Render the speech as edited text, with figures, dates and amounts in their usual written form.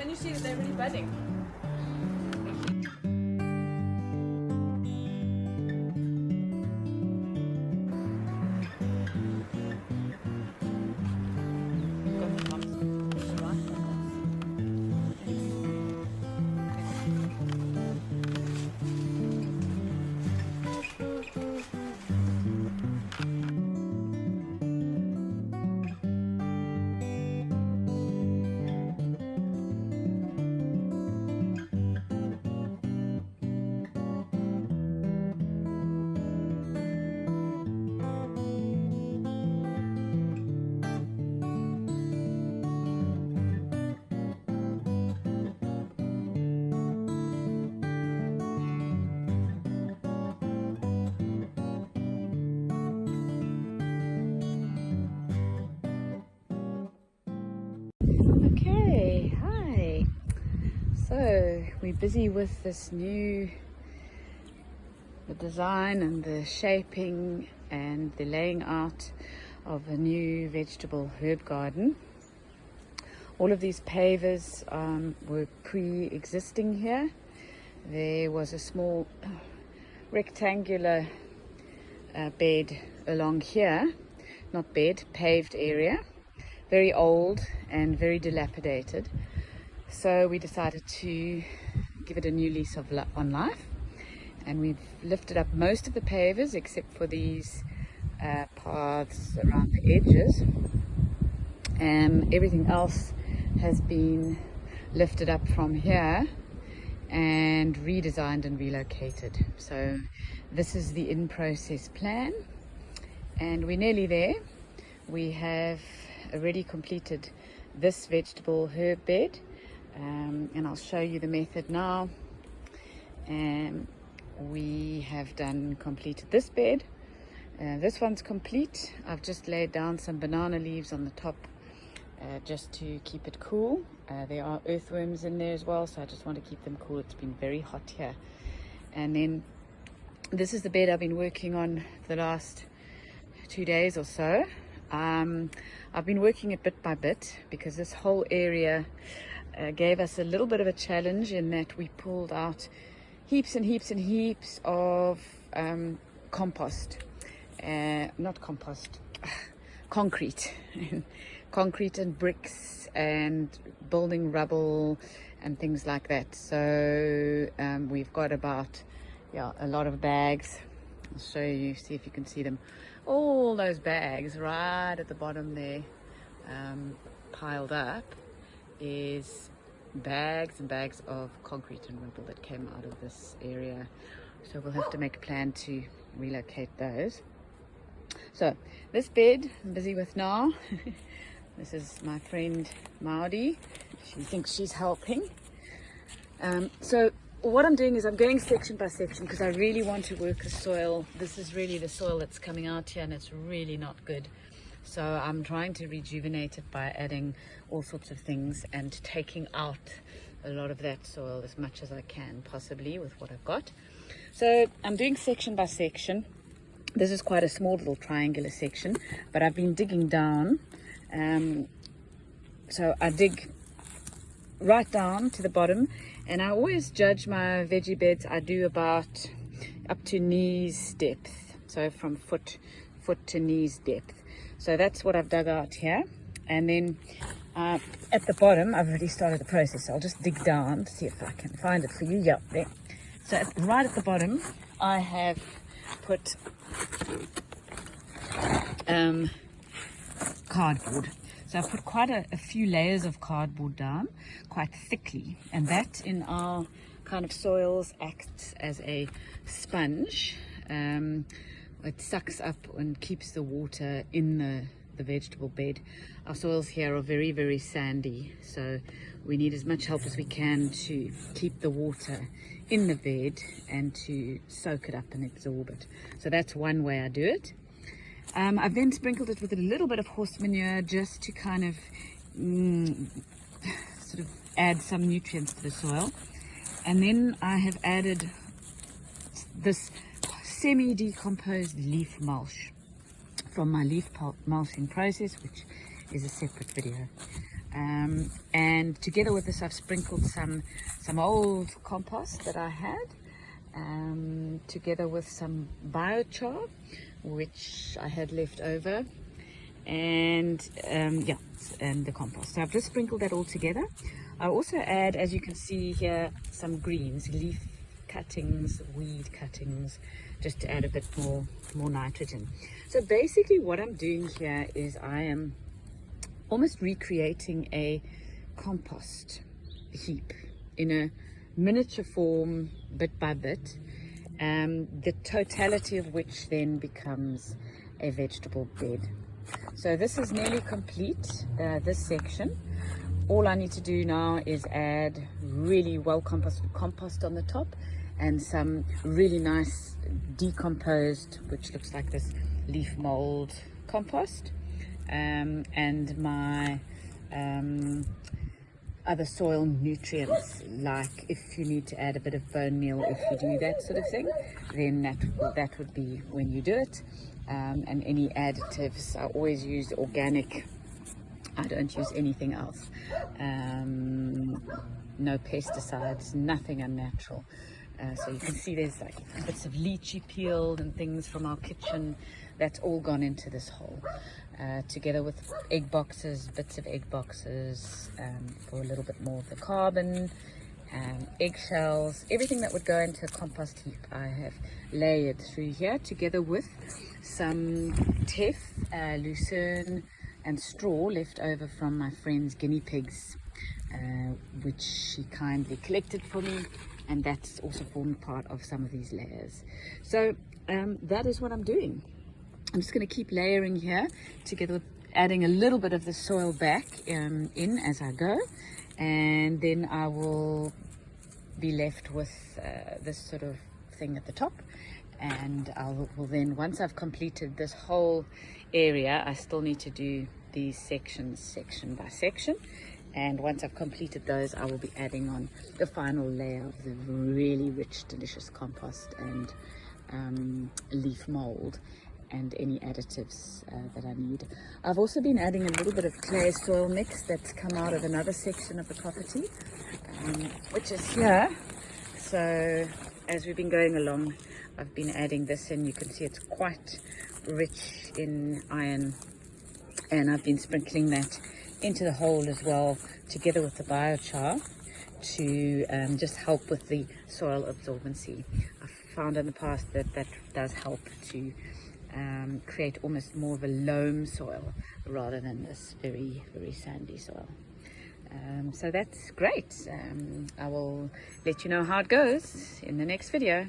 then you see that they're really budding. Okay, hi. So we're busy with this the design and the shaping and the laying out of a new vegetable herb garden. All of these pavers were pre-existing here. There was a small rectangular bed along here, not bed, paved area. Very old and very dilapidated, so we decided to give it a new lease on life, and we've lifted up most of the pavers except for these paths around the edges, and everything else has been lifted up from here and redesigned and relocated. So this is the in-process plan, and we're nearly there. We have already completed this vegetable herb bed, and I'll show you the method now. And we have completed this bed. This one's complete. I've just laid down some banana leaves on the top just to keep it cool. There are earthworms in there as well, so I just want to keep them cool. It's been very hot here. And then this is the bed I've been working on for the last 2 days or so. I've been working it bit by bit because this whole area gave us a little bit of a challenge in that we pulled out heaps and heaps and heaps of compost, not compost, concrete, concrete and bricks and building rubble and things like that. So we've got about a lot of bags. I'll show you, see if you can see them. All those bags right at the bottom there, piled up, is bags and bags of concrete and rubble that came out of this area. So we'll have to make a plan to relocate those. So this bed I'm busy with now. This is my friend Maudi. She thinks she's helping. So what I'm doing is I'm going section by section because I really want to work the soil. This is really the soil that's coming out here, and it's really not good. So I'm trying to rejuvenate it by adding all sorts of things and taking out a lot of that soil as much as I can, possibly with what I've got. So I'm doing section by section. This is quite a small little triangular section, but I've been digging down. So I dig right down to the bottom, and I always judge my veggie beds. I do about up to knees depth, so from foot to knees depth. So that's what I've dug out here. And then at the bottom I've already started the process, so I'll just dig down to see if I can find it for you. Yeah, there. So right at the bottom I have put cardboard. So I've put quite a few layers of cardboard down, quite thickly, and that in our kind of soils acts as a sponge. It sucks up and keeps the water in the vegetable bed. Our soils here are very, very sandy, so we need as much help as we can to keep the water in the bed and to soak it up and absorb it. So that's one way I do it. I've then sprinkled it with a little bit of horse manure just to kind of sort of add some nutrients to the soil. And then I have added this semi-decomposed leaf mulch from my leaf mulching process, which is a separate video. And together with this I've sprinkled some old compost that I had, together with some biochar which I had left over, and yeah, and the compost. So I've just sprinkled that all together. I also add, as you can see here, some greens, leaf cuttings, weed cuttings, just to add a bit more nitrogen. So basically what I'm doing here is I am almost recreating a compost heap in a miniature form, bit by bit, the totality of which then becomes a vegetable bed. So this is nearly complete, this section. All I need to do now is add really well composted compost on the top and some really nice decomposed, which looks like this, leaf mold compost, and my other soil nutrients, like if you need to add a bit of bone meal, if you do that sort of thing, then that would be when you do it. And any additives, I always use organic. I don't use anything else. No pesticides, nothing unnatural. So you can see there's like bits of lychee peeled and things from our kitchen. That's all gone into this hole, together with egg boxes, bits of egg boxes, for a little bit more of the carbon, eggshells, everything that would go into a compost heap I have layered through here, together with some teff, lucerne and straw left over from my friend's guinea pigs, which she kindly collected for me, and that's also formed part of some of these layers. So that is what I'm doing. I'm just going to keep layering here, together with adding a little bit of the soil back in as I go, and then I will be left with this sort of thing at the top. And will then, once I've completed this whole area, I still need to do these sections section by section, and once I've completed those, I will be adding on the final layer of the really rich, delicious compost and leaf mold and any additives that I need. I've also been adding a little bit of clay soil mix that's come out of another section of the property, which is here. So as we've been going along, I've been adding this in. You can see it's quite rich in iron, and I've been sprinkling that into the hole as well, together with the biochar, to just help with the soil absorbency. I've found in the past that does help to create almost more of a loam soil rather than this very, very sandy soil. So that's great. I will let you know how it goes in the next video.